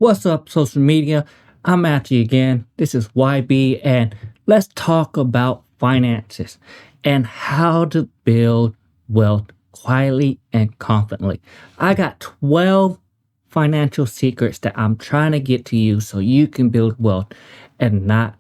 What's up, social media? I'm at you again. This is YB, and let's talk about finances and how to build wealth quietly and confidently. I got 12 financial secrets that I'm trying to get to you so you can build wealth and not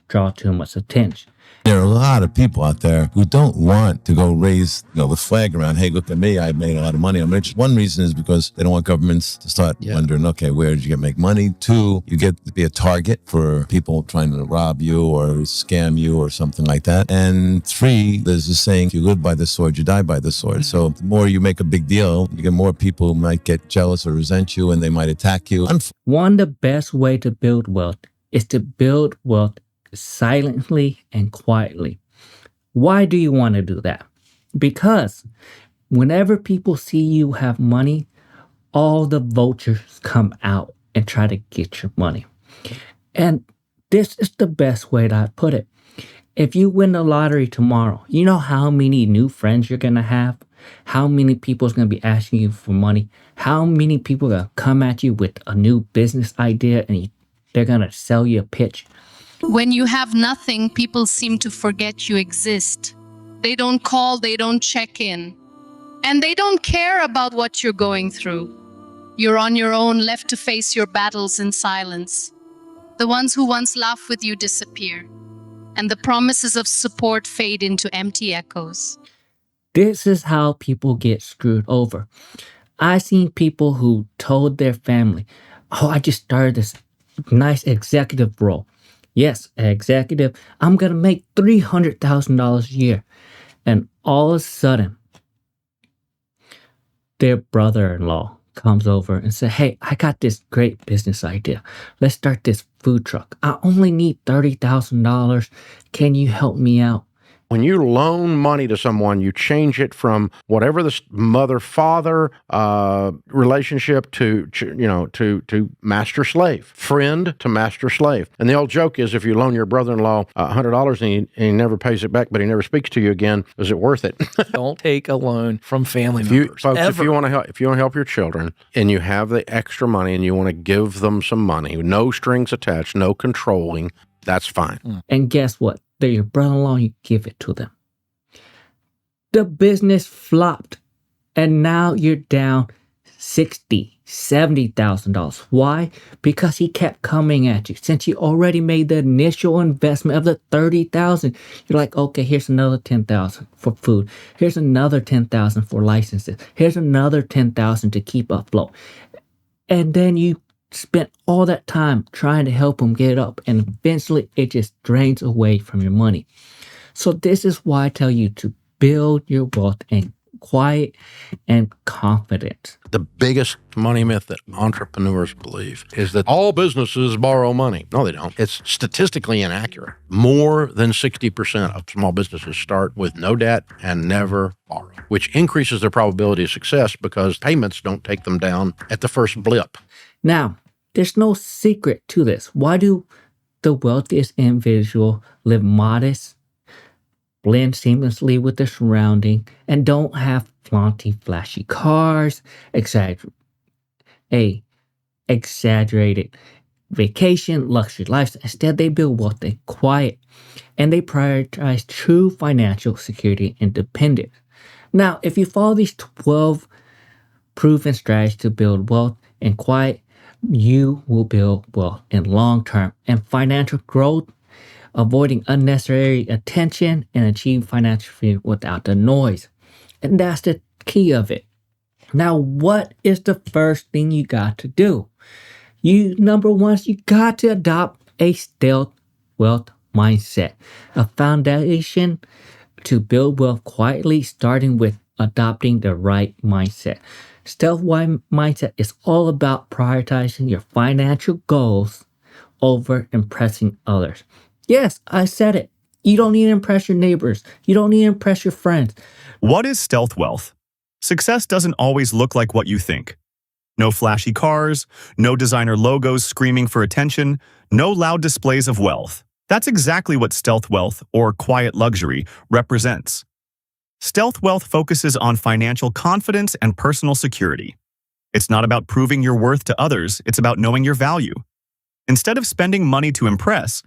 draw too much attention. There are a lot of people out there who don't want to go raise, the flag around, hey, look at me, I made a lot of money, I'm rich. One reason is because they don't want governments to start wondering, okay, where did you get make money? Two, you get to be a target for people trying to rob you or scam you or something like that. And three, there's a saying, if you live by the sword, you die by the sword. So the more you make a big deal, you get more people who might get jealous or resent you and they might attack you. One of the best way to build wealth is to build wealth silently and quietly. Why do you want to do that? Because whenever people see you have money, all the vultures come out and try to get your money. And this is the best way that I put it. If you win the lottery tomorrow, you know how many new friends you're going to have? How many people is going to be asking you for money? How many people are going to come at you with a new business idea and they're going to sell you a pitch? When you have nothing, people seem to forget you exist. They don't call, they don't check in, and they don't care about what you're going through. You're on your own, left to face your battles in silence. The ones who once laughed with you disappear, and the promises of support fade into empty echoes. This is how people get screwed over. I've seen people who told their family, oh, I just started this nice executive role. Yes, executive, I'm going to make $300,000 a year. And all of a sudden, their brother-in-law comes over and says, hey, I got this great business idea. Let's start this food truck. I only need $30,000. Can you help me out? When you loan money to someone, you change it from whatever the mother-father relationship to master-slave, friend to master-slave. And the old joke is, if you loan your brother-in-law $100 and he never pays it back, but he never speaks to you again, is it worth it? Don't take a loan from family members. Folks, if you want to help your children, and you have the extra money, and you want to give them some money, no strings attached, no controlling, that's fine. And guess what? They're your brother-in-law, you give it to them. The business flopped, and now you're down $60,000, $70,000. Why? Because he kept coming at you. Since you already made the initial investment of the $30,000, you're like, okay, here's another $10,000 for food. Here's another $10,000 for licenses. Here's another $10,000 to keep afloat. And then you spent all that time trying to help him get up, and eventually it just drains away from your money. So this is why I tell you to build your wealth in quiet and confident. The biggest money myth that entrepreneurs believe is that all businesses borrow money. No, they don't. It's statistically inaccurate. More than 60% of small businesses start with no debt and never borrow, which increases their probability of success because payments don't take them down at the first blip. Now, there's no secret to this. Why do the wealthiest individuals live modest, blend seamlessly with their surrounding, and don't have flaunty, flashy cars, exaggerated vacation, luxury lifestyle? Instead, they build wealth in quiet, and they prioritize true financial security and independence. Now, if you follow these 12 proven strategies to build wealth in quiet, you will build wealth in long term and financial growth, avoiding unnecessary attention, and achieve financial freedom without the noise. And that's the key of it. Now, what is the first thing you got to do? Number one, you got to adopt a stealth wealth mindset, a foundation to build wealth quietly, starting with adopting the right mindset. Stealth mindset is all about prioritizing your financial goals over impressing others. Yes, I said it. You don't need to impress your neighbors. You don't need to impress your friends. What is stealth wealth? Success doesn't always look like what you think. No flashy cars, no designer logos screaming for attention, no loud displays of wealth. That's exactly what stealth wealth, or quiet luxury, represents. Stealth wealth focuses on financial confidence and personal security. It's not about proving your worth to others, it's about knowing your value. Instead of spending money to impress,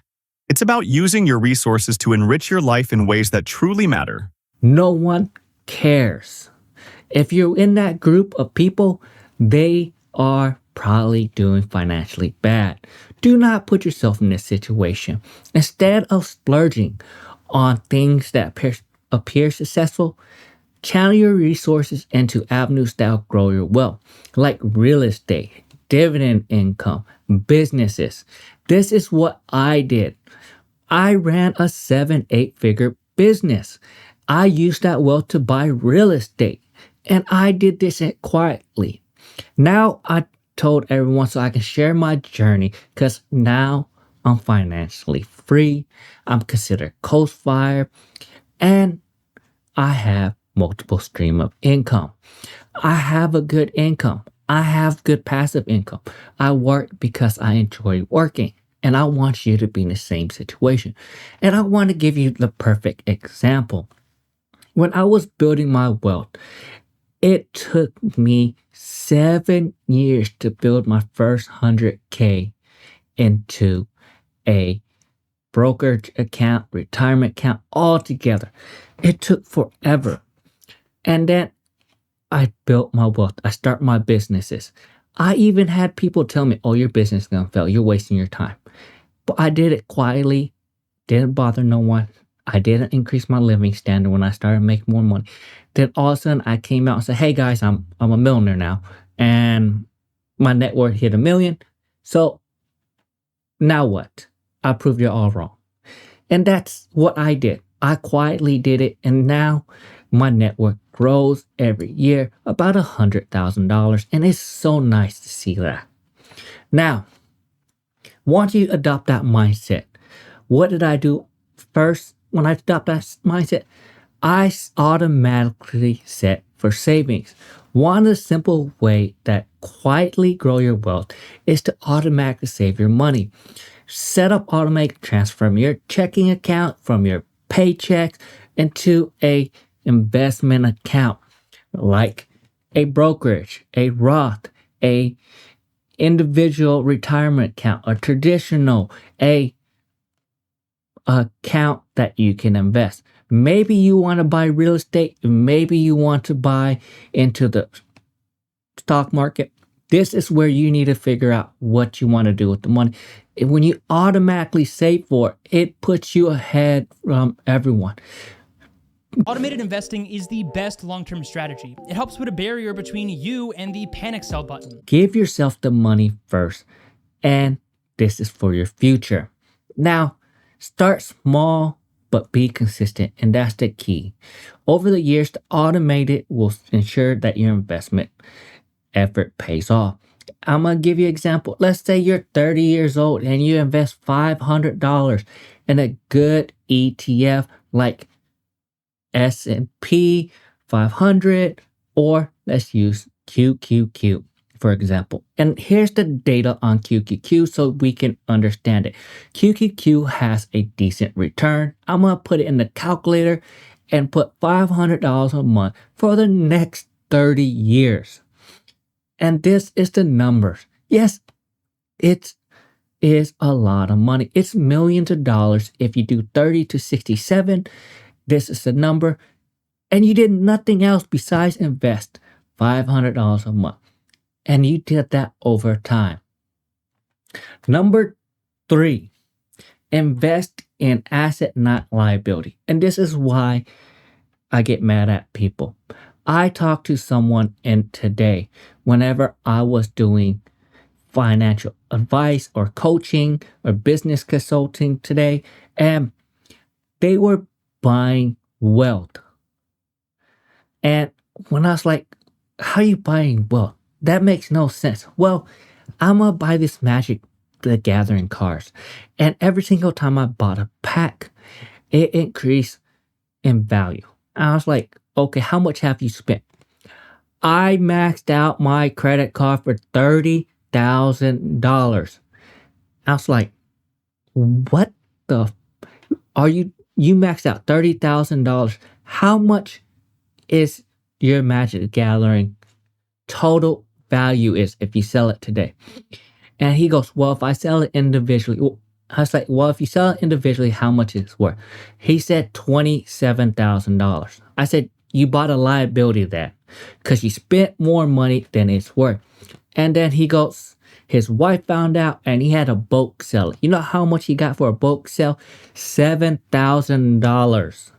it's about using your resources to enrich your life in ways that truly matter. No one cares. If you're in that group of people, they are probably doing financially bad. Do not put yourself in this situation. Instead of splurging on things that appear successful, channel your resources into avenues that will grow your wealth, like real estate, dividend income, businesses. This is what I did. I ran a 7-8 figure business. I used that wealth to buy real estate, and I did this quietly. Now I told everyone so I can share my journey, because now I'm financially free. I'm considered coast-fire, and I have multiple stream of income. I have a good income. I have good passive income. I work because I enjoy working, and I want you to be in the same situation. And I want to give you the perfect example. When I was building my wealth, it took me 7 years to build my first 100K into a brokerage account, retirement account, all together. It took forever. And then I built my wealth. I started my businesses. I even had people tell me, oh, your business is going to fail. You're wasting your time. But I did it quietly, didn't bother no one. I didn't increase my living standard when I started making more money. Then all of a sudden I came out and said, hey guys, I'm a millionaire now. And my net worth hit $1 million. So now what? I proved you're all wrong. And that's what I did. I quietly did it. And now my net worth grows every year about $100,000. And it's so nice to see that. Now, once you adopt that mindset, what did I do first? When I adopt that mindset, I automatically set for savings. One of the simple way that quietly grow your wealth is to automatically save your money. Set up automatic transfer from your checking account, from your paychecks, into a investment account like a brokerage, a Roth, a individual retirement account, a traditional, a account that you can invest. Maybe you want to buy real estate. Maybe you want to buy into the stock market. This is where you need to figure out what you want to do with the money. And when you automatically save for it, it puts you ahead from everyone. Automated investing is the best long-term strategy. It helps put a barrier between you and the panic sell button. Give yourself the money first, and this is for your future. Now, start small, but be consistent, and that's the key. Over the years, the automated will ensure that your investment effort pays off. I'm going to give you an example. Let's say you're 30 years old and you invest $500 in a good ETF like S&P 500, or let's use QQQ, for example. And here's the data on QQQ so we can understand it. QQQ has a decent return. I'm going to put it in the calculator and put $500 a month for the next 30 years. And this is the numbers. Yes, it is a lot of money. It's millions of dollars if you do 30 to 67. This is the number. And you did nothing else besides invest $500 a month. And you did that over time. Number 3, invest in asset, not liability. And this is why I get mad at people. I talked to someone today whenever I was doing financial advice or coaching or business consulting today, and they were buying wealth. And when I was like, how are you buying wealth? That makes no sense. Well, I'm going to buy this Magic the Gathering cards. And every single time I bought a pack, it increased in value. I was like, okay, how much have you spent? I maxed out my credit card for $30,000. I was like, what the? You maxed out $30,000. How much is your Magic the Gathering total value is if you sell it today. And he goes, well, if I sell it individually, I was like, well, if you sell it individually, how much is it worth? He said $27,000. I said, you bought a liability there because you spent more money than it's worth. And then he goes, his wife found out and he had a bulk sale. You know how much he got for a bulk sale? $7,000.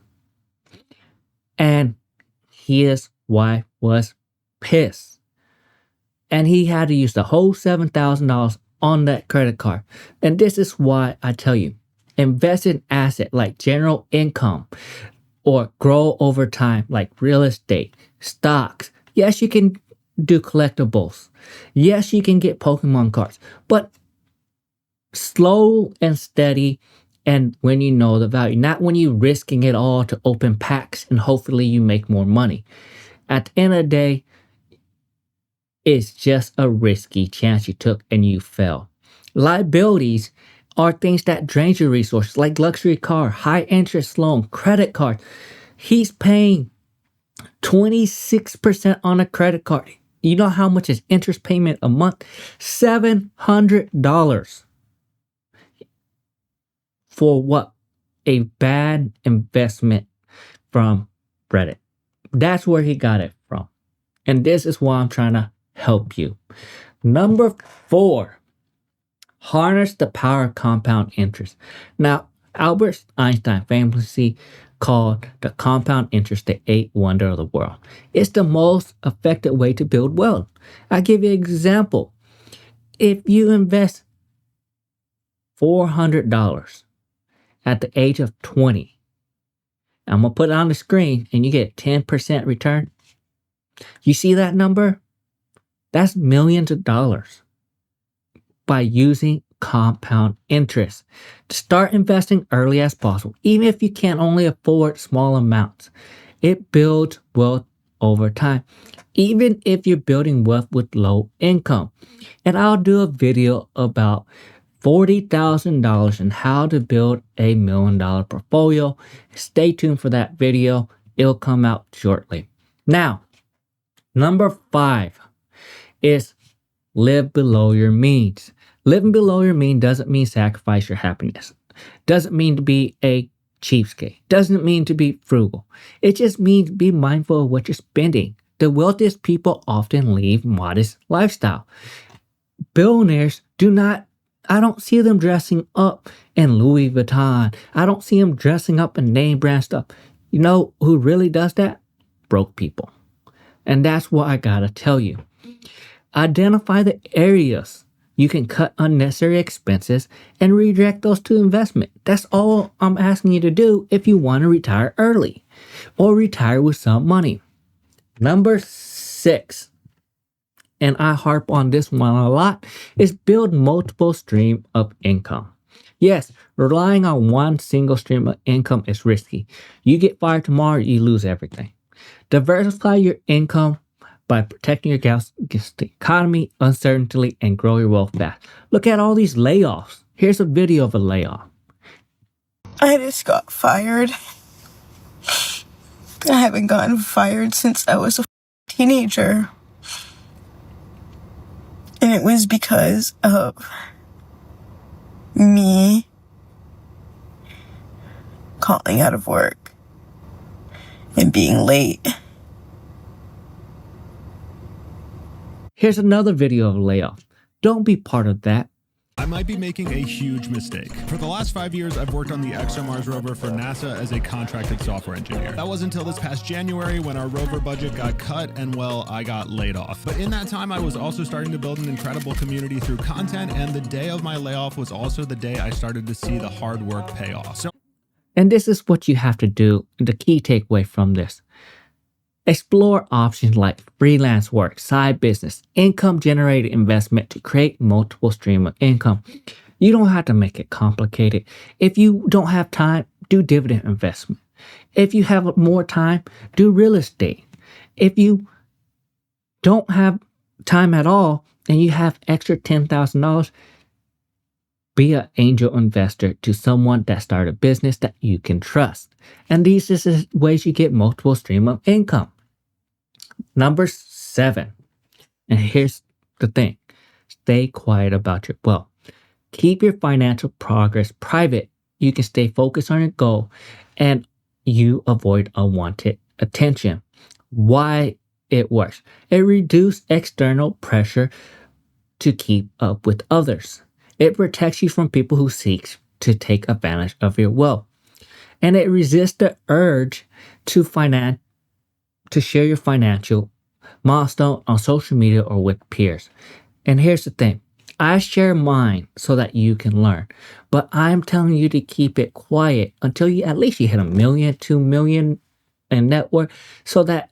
And his wife was pissed. And he had to use the whole $7,000 on that credit card. And this is why I tell you, invest in asset like general income or grow over time like real estate, stocks. Yes, you can do collectibles. Yes, you can get Pokemon cards, but slow and steady and when you know the value, not when you're risking it all to open packs and hopefully you make more money. At the end of the day, it's just a risky chance you took and you fell. Liabilities are things that drain your resources like luxury car, high interest loan, credit card. He's paying 26% on a credit card. You know how much is interest payment a month? $700. For what? A bad investment from Reddit. That's where he got it from. And this is why I'm trying to help you. Number 4, harness the power of compound interest. Now, Albert Einstein famously called the compound interest the 8th wonder of the world. It's the most effective way to build wealth. I'll give you an example. If you invest $400 at the age of 20, I'm going to put it on the screen and you get 10% return. You see that number? That's millions of dollars by using compound interest. Start investing early as possible, even if you can only afford small amounts. It builds wealth over time, even if you're building wealth with low income. And I'll do a video about $40,000 and how to build a $1 million portfolio. Stay tuned for that video. It'll come out shortly. Now, number 5 is live below your means. Living below your means doesn't mean sacrifice your happiness. Doesn't mean to be a cheapskate. Doesn't mean to be frugal. It just means be mindful of what you're spending. The wealthiest people often lead modest lifestyle. Billionaires I don't see them dressing up in Louis Vuitton. I don't see them dressing up in name brand stuff. You know who really does that? Broke people. And that's what I gotta tell you. Identify the areas you can cut unnecessary expenses and redirect those to investment. That's all I'm asking you to do if you want to retire early or retire with some money. Number 6, and I harp on this one a lot, is build multiple streams of income. Yes, relying on one single stream of income is risky. You get fired tomorrow, you lose everything. Diversify your income by protecting against the economy, uncertainty, and grow your wealth fast. Look at all these layoffs. Here's a video of a layoff. I just got fired. I haven't gotten fired since I was a teenager. And it was because of me calling out of work and being late. Here's another video of a layoff. Don't be part of that. I might be making a huge mistake. For the last 5 years, I've worked on the ExoMars rover for NASA as a contracted software engineer. That was until this past January when our rover budget got cut and, well, I got laid off. But in that time, I was also starting to build an incredible community through content, and the day of my layoff was also the day I started to see the hard work pay off. And this is what you have to do, the key takeaway from this. Explore options like freelance work, side business, income-generated investment to create multiple streams of income. You don't have to make it complicated. If you don't have time, do dividend investment. If you have more time, do real estate. If you don't have time at all and you have extra $10,000, be an angel investor to someone that started a business that you can trust. And these are the ways you get multiple streams of income. Number 7, And here's the thing. Stay quiet about your wealth. Keep your financial progress private. You can stay focused on your goal and you avoid unwanted attention. Why it works? It reduces external pressure to keep up with others. It protects you from people who seek to take advantage of your wealth. And it resists the urge to share your financial milestone on social media or with peers. And here's the thing. I share mine so that you can learn, but I'm telling you to keep it quiet until you at least hit 1 million, 2 million in net worth so that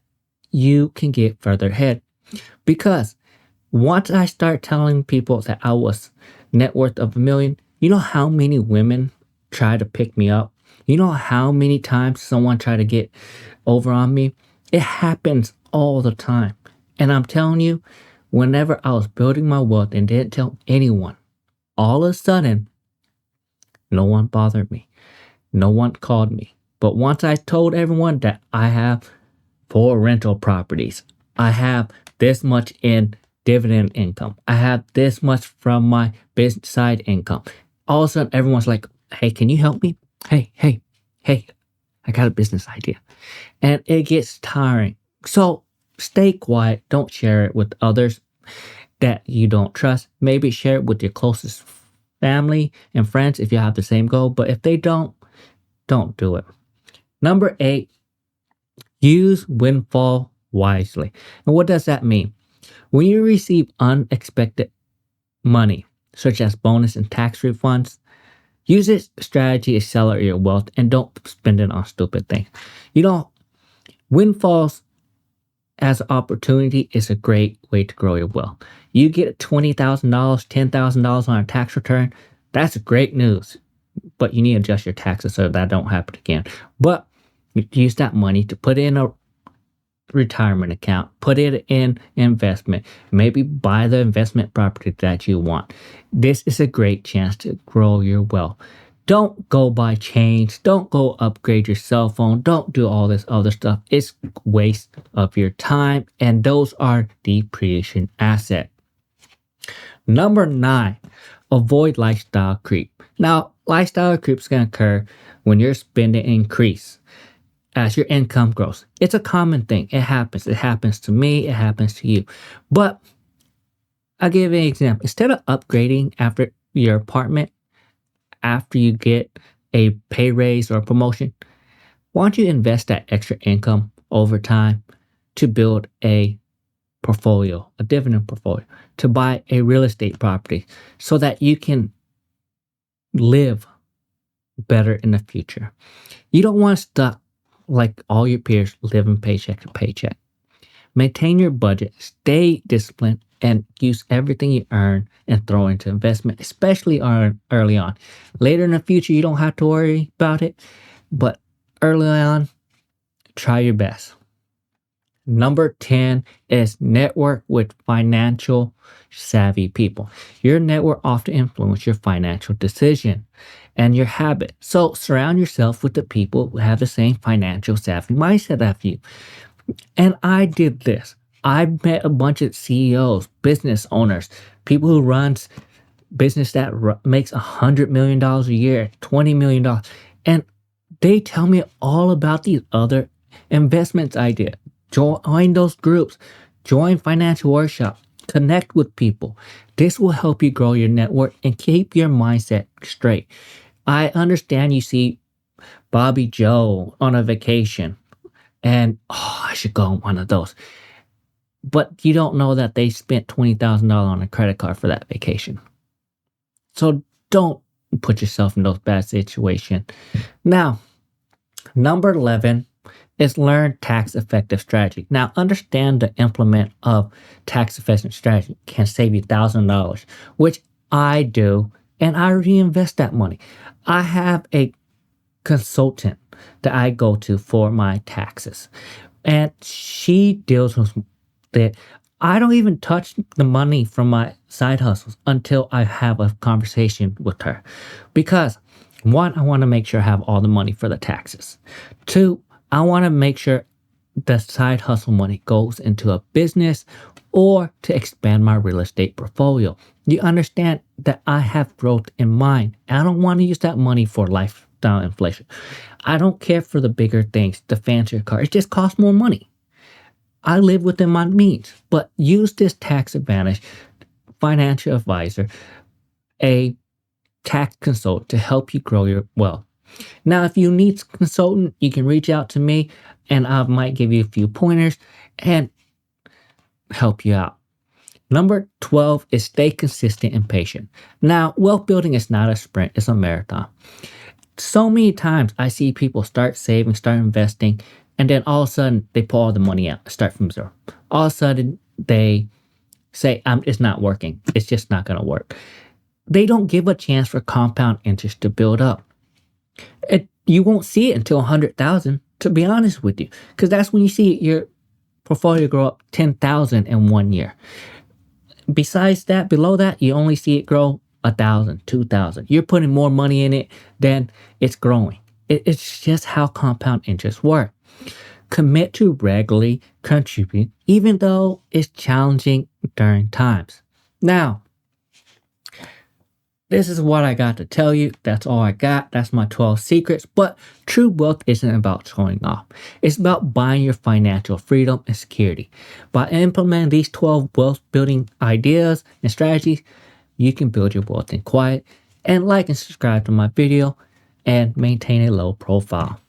you can get further ahead. Because once I start telling people that I was net worth of 1 million, you know how many women try to pick me up? You know how many times someone tried to get over on me? It happens all the time. And I'm telling you, whenever I was building my wealth and didn't tell anyone, all of a sudden, no one bothered me. No one called me. But once I told everyone that I have 4 rental properties, I have this much in dividend income, I have this much from my business side income, all of a sudden everyone's like, hey, can you help me? Hey, I got a business idea. And it gets tiring. So stay quiet. Don't share it with others that you don't trust. Maybe share it with your closest family and friends if you have the same goal. But if they don't do it. Number 8, use windfall wisely. And what does that mean? When you receive unexpected money, such as bonus and tax refunds, use this strategy to accelerate your wealth and don't spend it on stupid things. Windfalls as an opportunity is a great way to grow your wealth. You get $20,000, $10,000 on a tax return. That's great news. But you need to adjust your taxes so that don't happen again. But you use that money to put in a retirement account, put it in investment, maybe buy the investment property that you want. This is a great chance to grow your wealth. Don't go buy chains. Don't go upgrade your cell phone. Don't do all this other stuff. It's waste of your time, and those are depreciation asset. Number 9, avoid lifestyle creep. Now, lifestyle creep is going to occur when your spending increase as your income grows. It's a common thing. It happens. It happens to me. It happens to you. But I'll give you an example. Instead of upgrading after your apartment, after you get a pay raise or a promotion, why don't you invest that extra income over time to build a portfolio, a dividend portfolio, to buy a real estate property so that you can live better in the future. You don't want to stuck like all your peers living paycheck to paycheck. Maintain your budget, stay disciplined, and use everything you earn and throw into investment, especially early on. Later in the future, you don't have to worry about it, but early on, try your best. Number 10 is network with financial savvy people. Your network often influences your financial decision and your habit. So surround yourself with the people who have the same financial savvy mindset as you. And I did this. I met a bunch of CEOs, business owners, people who runs business that makes $100 million a year, $20 million. And they tell me all about these other investments I did. Join those groups, join financial workshops, connect with people. This will help you grow your network and keep your mindset straight. I understand you see Bobby Joe on a vacation and, I should go on one of those. But you don't know that they spent $20,000 on a credit card for that vacation. So don't put yourself in those bad situations. Now, number 11 is learn tax effective strategy. Now, understand the implement of tax effective strategy can save you $1,000, which I do, and I reinvest that money. I have a consultant that I go to for my taxes, and she deals with that. I don't even touch the money from my side hustles until I have a conversation with her. Because 1, I want to make sure I have all the money for the taxes. 2, I want to make sure the side hustle money goes into a business or to expand my real estate portfolio. You understand that I have growth in mind. I don't want to use that money for lifestyle inflation. I don't care for the bigger things, the fancier car. It just costs more money. I live within my means, but use this tax advantage financial advisor, a tax consultant to help you grow your wealth. Now, if you need a consultant, you can reach out to me and I might give you a few pointers and help you out. Number 12 is stay consistent and patient. Now, wealth building is not a sprint, it's a marathon. So many times I see people start saving, start investing, and then all of a sudden they pull all the money out, start from zero. All of a sudden they say, it's not working. It's just not going to work. They don't give a chance for compound interest to build up. You won't see it until 100,000, to be honest with you, because that's when you see your portfolio grow up 10,000 in 1 year. Besides that, below that, you only see it grow 1,000, 2,000. You're putting more money in it than it's growing. It's just how compound interest work. Commit to regularly contribute, even though it's challenging during times. Now, this is what I got to tell you. That's all I got. That's my 12 secrets. But true wealth isn't about showing off. It's about buying your financial freedom and security. By implementing these 12 wealth building ideas and strategies, you can build your wealth in quiet. And like and subscribe to my video and maintain a low profile.